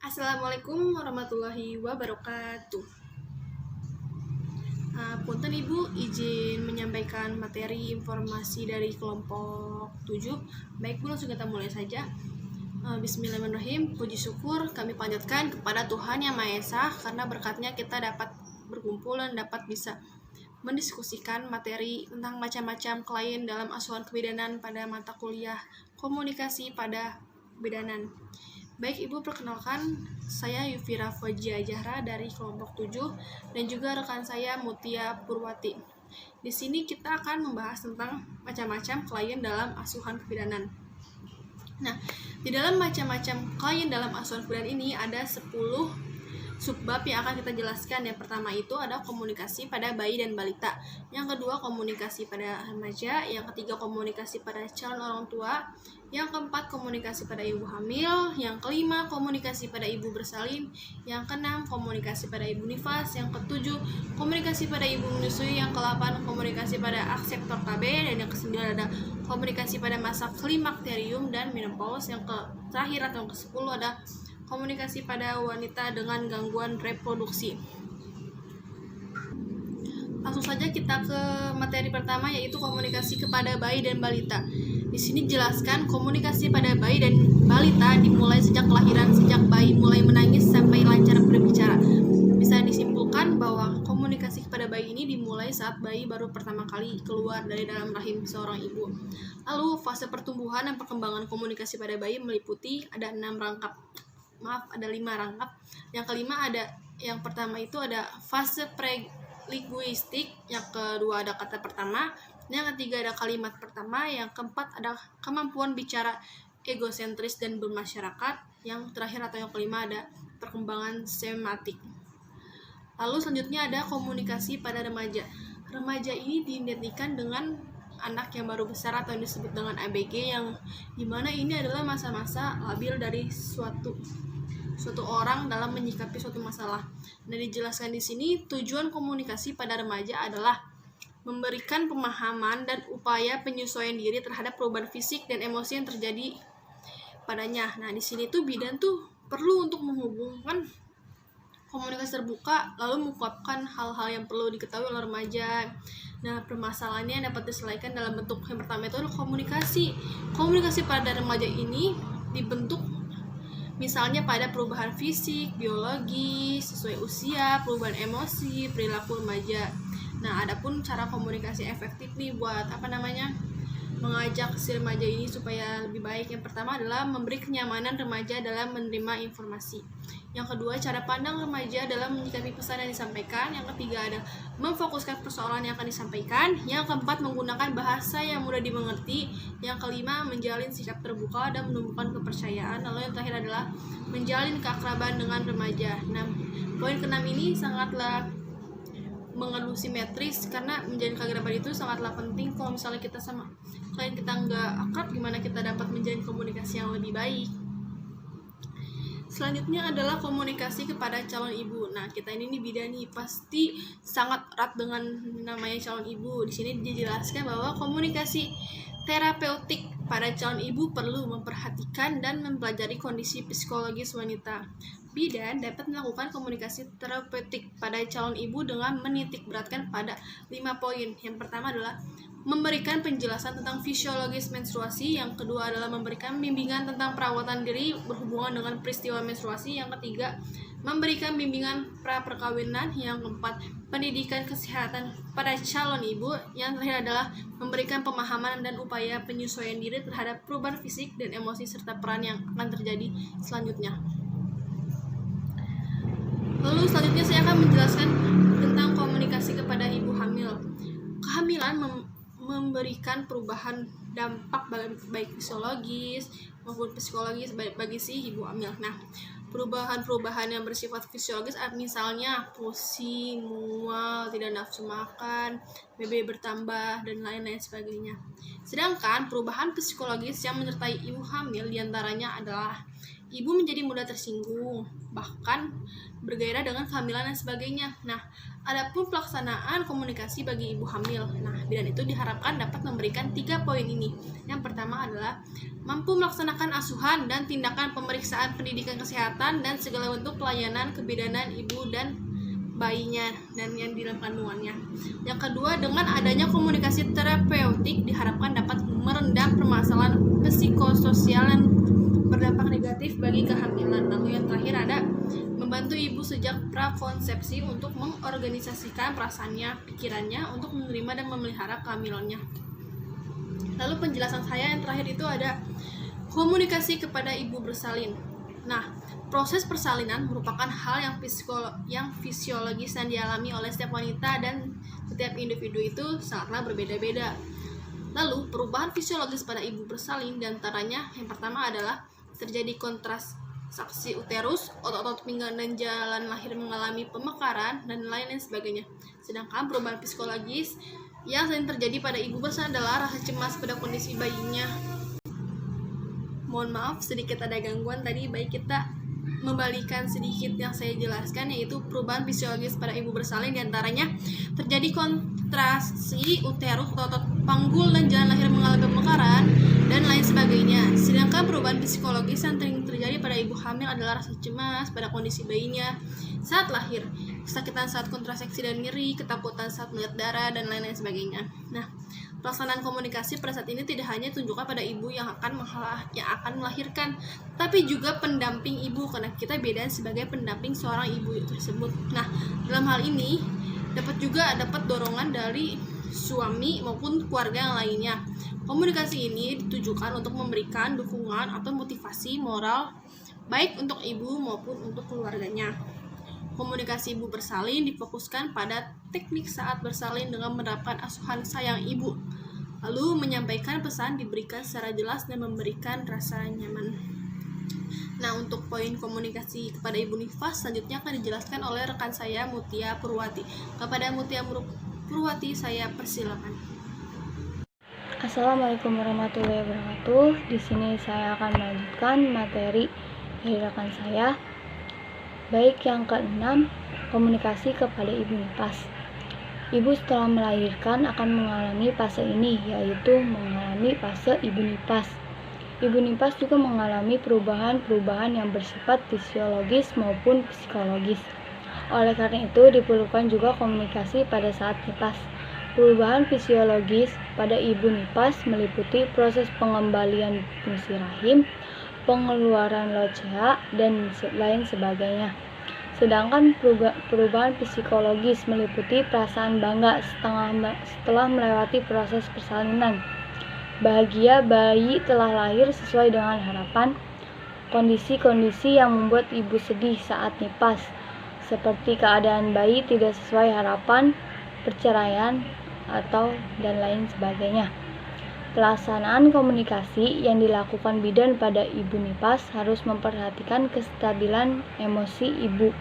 Assalamualaikum warahmatullahi wabarakatuh. Punten Ibu, izin menyampaikan materi informasi dari kelompok 7. Baik Bu, langsung kita mulai saja. Bismillahirrahmanirrahim. Puji syukur kami panjatkan kepada Tuhan Yang Maha Esa karena berkatnya kita dapat berkumpul dan dapat bisa mendiskusikan materi tentang macam-macam klien dalam asuhan kebidanan pada mata kuliah komunikasi pada kebidanan. Baik Ibu, perkenalkan saya Yufira Fajia Jahra dari kelompok 7 dan juga rekan saya Mutia Purwati. Di sini kita akan membahas tentang macam-macam klien dalam asuhan kebidanan. Nah, di dalam macam-macam klien dalam asuhan kebidanan ini ada 10 subbab yang akan kita jelaskan. Yang pertama itu ada komunikasi pada bayi dan balita. Yang kedua komunikasi pada remaja. Yang ketiga komunikasi pada calon orang tua. Yang keempat komunikasi pada ibu hamil. Yang kelima komunikasi pada ibu bersalin. Yang keenam komunikasi pada ibu nifas. Yang ketujuh komunikasi pada ibu menyusui. Yang kedelapan komunikasi pada akseptor KB. Dan yang kesembilan ada komunikasi pada masa klimakterium dan menopause. Yang terakhir atau yang ke-10 ada komunikasi pada wanita dengan gangguan reproduksi. Langsung saja kita ke materi pertama, yaitu komunikasi kepada bayi dan balita. Di sini jelaskan komunikasi pada bayi dan balita dimulai sejak kelahiran, sejak bayi mulai menangis sampai lancar berbicara. Bisa disimpulkan bahwa komunikasi kepada bayi ini dimulai saat bayi baru pertama kali keluar dari dalam rahim seorang ibu. Lalu fase pertumbuhan dan perkembangan komunikasi pada bayi meliputi ada 5 rangkap. Yang kelima yang pertama itu ada fase prelinguistik, yang kedua ada kata pertama, yang ketiga ada kalimat pertama, yang keempat ada kemampuan bicara egosentris dan bermasyarakat, yang terakhir atau yang kelima ada perkembangan sematik. Lalu selanjutnya ada komunikasi pada remaja. Remaja ini diidentikan dengan anak yang baru besar atau yang disebut dengan ABG, yang dimana ini adalah masa-masa labil dari suatu orang dalam menyikapi suatu masalah. Nah, dijelaskan di sini tujuan komunikasi pada remaja adalah memberikan pemahaman dan upaya penyesuaian diri terhadap perubahan fisik dan emosi yang terjadi padanya. Nah, di sini tuh bidan tuh perlu untuk menghubungkan komunikasi terbuka, lalu mengungkapkan hal-hal yang perlu diketahui oleh remaja. Nah, permasalahannya dapat diselesaikan dalam bentuk yang pertama itu adalah komunikasi. Komunikasi pada remaja ini dibentuk misalnya pada perubahan fisik, biologi, sesuai usia, perubahan emosi, perilaku remaja. Nah, adapun cara komunikasi efektif nih buat mengajak si remaja ini supaya lebih baik. Yang pertama adalah memberi kenyamanan remaja dalam menerima informasi. Yang kedua, cara pandang remaja dalam menyikapi pesan yang disampaikan. Yang ketiga ada memfokuskan persoalan yang akan disampaikan. Yang keempat, menggunakan bahasa yang mudah dimengerti. Yang kelima, menjalin sikap terbuka dan menumbuhkan kepercayaan. Lalu yang terakhir adalah menjalin keakraban dengan remaja. Nah, poin ke-6 ini sangatlah mengandung simetris, karena menjalin keakraban itu sangatlah penting. Kalau misalnya kita sama klien kita nggak akrab, gimana kita dapat menjalin komunikasi yang lebih baik. Selanjutnya adalah komunikasi kepada calon ibu. Nah, kita ini bidan nih pasti sangat erat dengan namanya calon ibu. Di sini dijelaskan bahwa komunikasi terapeutik pada calon ibu perlu memperhatikan dan mempelajari kondisi psikologis wanita. Bidan dapat melakukan komunikasi terapeutik pada calon ibu dengan menitik beratkan pada 5 poin. Yang pertama adalah memberikan penjelasan tentang fisiologis menstruasi. Yang kedua adalah memberikan bimbingan tentang perawatan diri berhubungan dengan peristiwa menstruasi. Yang ketiga, memberikan bimbingan pra-perkawinan. Yang keempat, pendidikan kesehatan pada calon ibu. Yang terakhir adalah memberikan pemahaman dan upaya penyesuaian diri terhadap perubahan fisik dan emosi serta peran yang akan terjadi selanjutnya. Lalu selanjutnya saya akan menjelaskan tentang komunikasi kepada ibu hamil. Kehamilan memberikan perubahan dampak baik fisiologis maupun psikologis bagi si ibu hamil. Nah, perubahan-perubahan yang bersifat fisiologis misalnya pusing, mual, tidak nafsu makan, BB bertambah, dan lain-lain sebagainya. Sedangkan perubahan psikologis yang menyertai ibu hamil diantaranya adalah ibu menjadi mudah tersinggung, bahkan bergairah dengan kehamilan dan sebagainya. Nah, adapun pelaksanaan komunikasi bagi ibu hamil. Nah, bidan itu diharapkan dapat memberikan 3 poin ini. Yang pertama adalah mampu melaksanakan asuhan dan tindakan pemeriksaan pendidikan kesehatan dan segala bentuk pelayanan kebidanan ibu dan bayinya dan yang di dalam kandungannya. Yang kedua, dengan adanya komunikasi terapeutik diharapkan dapat meredam permasalahan psikososial yang berdampak negatif bagi kehamilan. Lalu yang terakhir ada membantu ibu sejak prakonsepsi untuk mengorganisasikan perasaannya, pikirannya untuk menerima dan memelihara kehamilannya. Lalu penjelasan saya yang terakhir itu ada komunikasi kepada ibu bersalin. Nah, proses persalinan merupakan hal yang fisiologis yang dialami oleh setiap wanita dan setiap individu itu sangatlah berbeda-beda. Lalu, perubahan fisiologis pada ibu bersalin diantaranya yang pertama adalah terjadi kontraksi uterus, otot-otot pinggang dan jalan lahir mengalami pemekaran, dan lain-lain sebagainya. Sedangkan perubahan psikologis yang sering terjadi pada ibu bersalin adalah rasa cemas pada kondisi bayinya. Mohon maaf sedikit ada gangguan tadi, baik kita membalikan sedikit yang saya jelaskan, yaitu perubahan fisiologis pada ibu bersalin diantaranya terjadi kontraksi uterus, otot panggul dan jalan lahir mengalami pemekaran dan lain sebagainya. Sedangkan perubahan psikologis yang sering terjadi pada ibu hamil adalah rasa cemas pada kondisi bayinya saat lahir, kesakitan saat kontrasepsi dan nyeri, ketakutan saat melihat darah dan lain-lain sebagainya. Nah, pelaksanaan komunikasi pada saat ini tidak hanya ditunjukkan pada ibu yang akan melahirkan, tapi juga pendamping ibu, karena kita beda sebagai pendamping seorang ibu tersebut. Nah, dalam hal ini dapat dorongan dari suami maupun keluarga yang lainnya. Komunikasi ini ditujukan untuk memberikan dukungan atau motivasi moral baik untuk ibu maupun untuk keluarganya. Komunikasi ibu bersalin difokuskan pada teknik saat bersalin dengan menerapkan asuhan sayang ibu, lalu menyampaikan pesan diberikan secara jelas dan memberikan rasa nyaman. Nah, untuk poin komunikasi kepada ibu nifas selanjutnya akan dijelaskan oleh rekan saya Mutia Purwati. Kepada Mutia Purwati saya persilakan. Assalamualaikum warahmatullahi wabarakatuh. Di sini saya akan melanjutkan materi dari rekan saya. Baik, yang keenam, komunikasi kepada ibu nifas. Ibu setelah melahirkan akan mengalami fase ini, yaitu mengalami fase ibu nifas. Ibu nifas juga mengalami perubahan-perubahan yang bersifat fisiologis maupun psikologis. Oleh karena itu, diperlukan juga komunikasi pada saat nifas. Perubahan fisiologis pada ibu nifas meliputi proses pengembalian fungsi rahim, pengeluaran locea, dan lain sebagainya. Sedangkan perubahan psikologis meliputi perasaan bangga setelah melewati proses persalinan. Bahagia bayi telah lahir sesuai dengan harapan. Kondisi-kondisi yang membuat ibu sedih saat nifas, seperti keadaan bayi tidak sesuai harapan, perceraian, atau dan lain sebagainya. Pelaksanaan komunikasi yang dilakukan bidan pada ibu nifas harus memperhatikan kestabilan emosi ibu.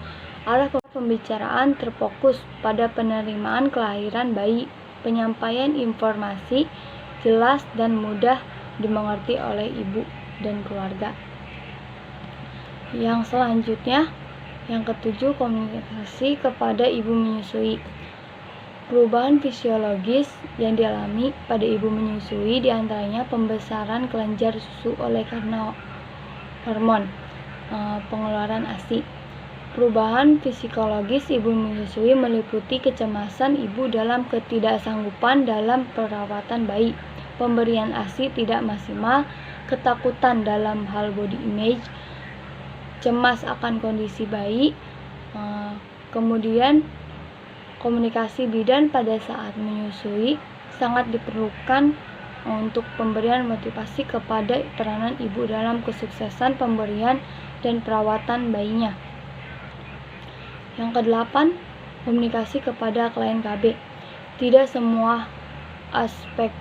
Arah pembicaraan terfokus pada penerimaan kelahiran bayi, penyampaian informasi jelas dan mudah dimengerti oleh ibu dan keluarga. Yang selanjutnya, yang ketujuh, komunikasi kepada ibu menyusui. Perubahan fisiologis yang dialami pada ibu menyusui diantaranya pembesaran kelenjar susu oleh karena hormon, pengeluaran ASI. Perubahan psikologis ibu menyusui meliputi kecemasan ibu dalam ketidaksanggupan dalam perawatan bayi, pemberian ASI tidak maksimal, ketakutan dalam hal body image, cemas akan kondisi bayi, kemudian komunikasi bidan pada saat menyusui sangat diperlukan untuk pemberian motivasi kepada peranan ibu dalam kesuksesan pemberian dan perawatan bayinya. Yang kedelapan, komunikasi kepada klien KB. Tidak semua aspektor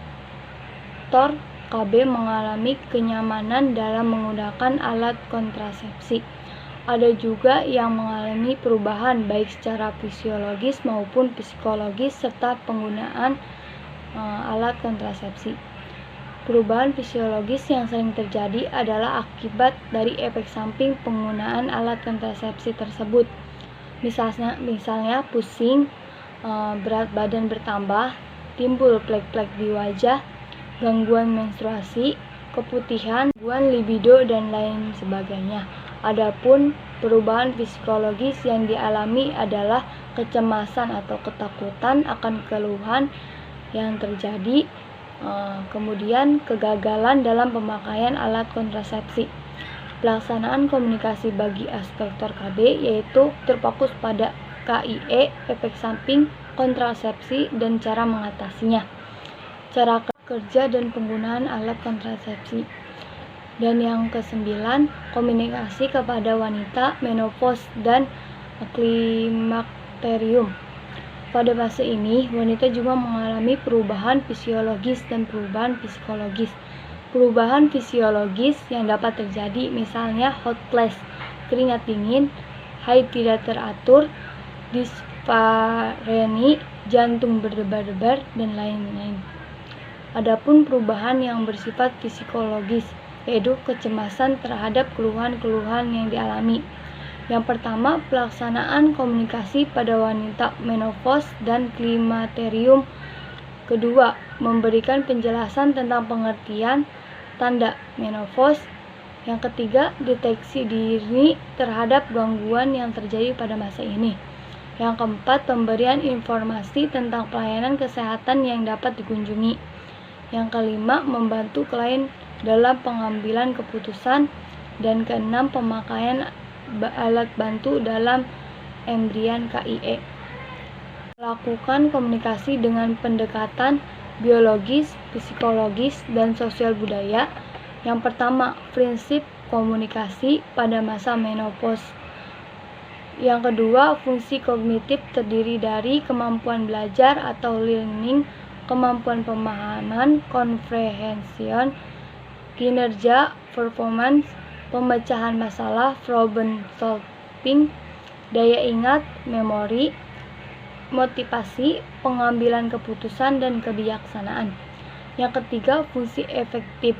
KB mengalami kenyamanan dalam menggunakan alat kontrasepsi. Ada juga yang mengalami perubahan baik secara fisiologis maupun psikologis serta penggunaan alat kontrasepsi. Perubahan fisiologis yang sering terjadi adalah akibat dari efek samping penggunaan alat kontrasepsi tersebut. Misalnya pusing, berat badan bertambah, timbul plek-plek di wajah, gangguan menstruasi, keputihan, gangguan libido, dan lain sebagainya. Adapun perubahan psikologis yang dialami adalah kecemasan atau ketakutan akan keluhan yang terjadi, kemudian kegagalan dalam pemakaian alat kontrasepsi. Pelaksanaan komunikasi bagi aspektor KB yaitu terfokus pada KIE, efek samping kontrasepsi, dan cara mengatasinya, cara kerja dan penggunaan alat kontrasepsi. Dan yang ke-9, komunikasi kepada wanita menopause dan klimakterium. Pada fase ini, wanita juga mengalami perubahan fisiologis dan perubahan psikologis. Perubahan fisiologis yang dapat terjadi misalnya hot flash, keringat dingin, haid tidak teratur, dispareni, jantung berdebar-debar, dan lain-lain. Adapun perubahan yang bersifat psikologis, yaitu kecemasan terhadap keluhan-keluhan yang dialami. Yang pertama, pelaksanaan komunikasi pada wanita menopause dan klimakterium. Kedua, memberikan penjelasan tentang pengertian tanda menopause. Yang ketiga, deteksi dini terhadap gangguan yang terjadi pada masa ini. Yang keempat, pemberian informasi tentang pelayanan kesehatan yang dapat dikunjungi. Yang kelima, membantu klien dalam pengambilan keputusan. Dan keenam, pemakaian alat bantu dalam embrian KIE. Melakukan komunikasi dengan pendekatan biologis, psikologis, dan sosial budaya. Yang pertama, prinsip komunikasi pada masa menopause. Yang kedua, fungsi kognitif terdiri dari kemampuan belajar atau learning, kemampuan pemahaman, comprehension, kinerja, performance, pemecahan masalah, problem solving, daya ingat, memori, motivasi, pengambilan keputusan, dan kebijaksanaan. Yang ketiga, fungsi efektif,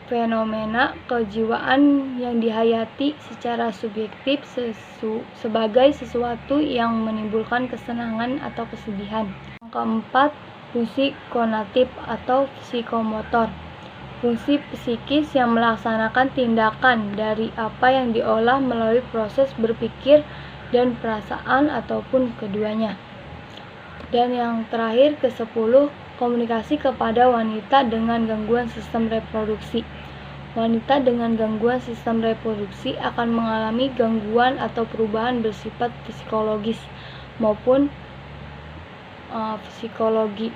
fenomena kejiwaan yang dihayati secara subjektif sebagai sesuatu yang menimbulkan kesenangan atau kesedihan. Yang keempat, fungsi konatif atau psikomotor, fungsi psikis yang melaksanakan tindakan dari apa yang diolah melalui proses berpikir dan perasaan ataupun keduanya. Dan yang terakhir, ke-10, komunikasi kepada wanita dengan gangguan sistem reproduksi. Wanita dengan gangguan sistem reproduksi akan mengalami gangguan atau perubahan bersifat psikologis maupun psikologi.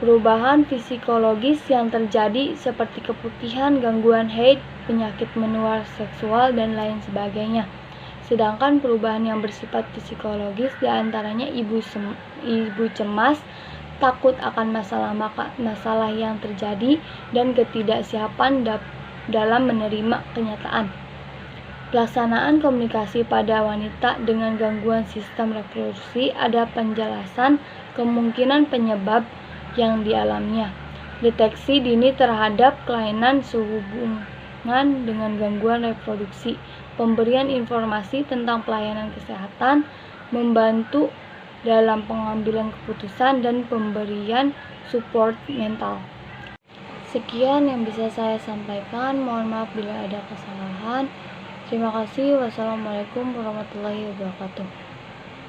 Perubahan psikologis yang terjadi seperti keputihan, gangguan haid, penyakit menular seksual, dan lain sebagainya. Sedangkan perubahan yang bersifat psikologis diantaranya ibu cemas, takut akan masalah yang terjadi, dan ketidaksiapan dalam menerima kenyataan. Pelaksanaan komunikasi pada wanita dengan gangguan sistem reproduksi ada penjelasan kemungkinan penyebab yang dialaminya, deteksi dini terhadap kelainan sehubungan dengan gangguan reproduksi, pemberian informasi tentang pelayanan kesehatan, membantu dalam pengambilan keputusan, dan pemberian support mental. Sekian yang bisa saya sampaikan, mohon maaf bila ada kesalahan. Terima kasih. Wassalamualaikum warahmatullahi wabarakatuh.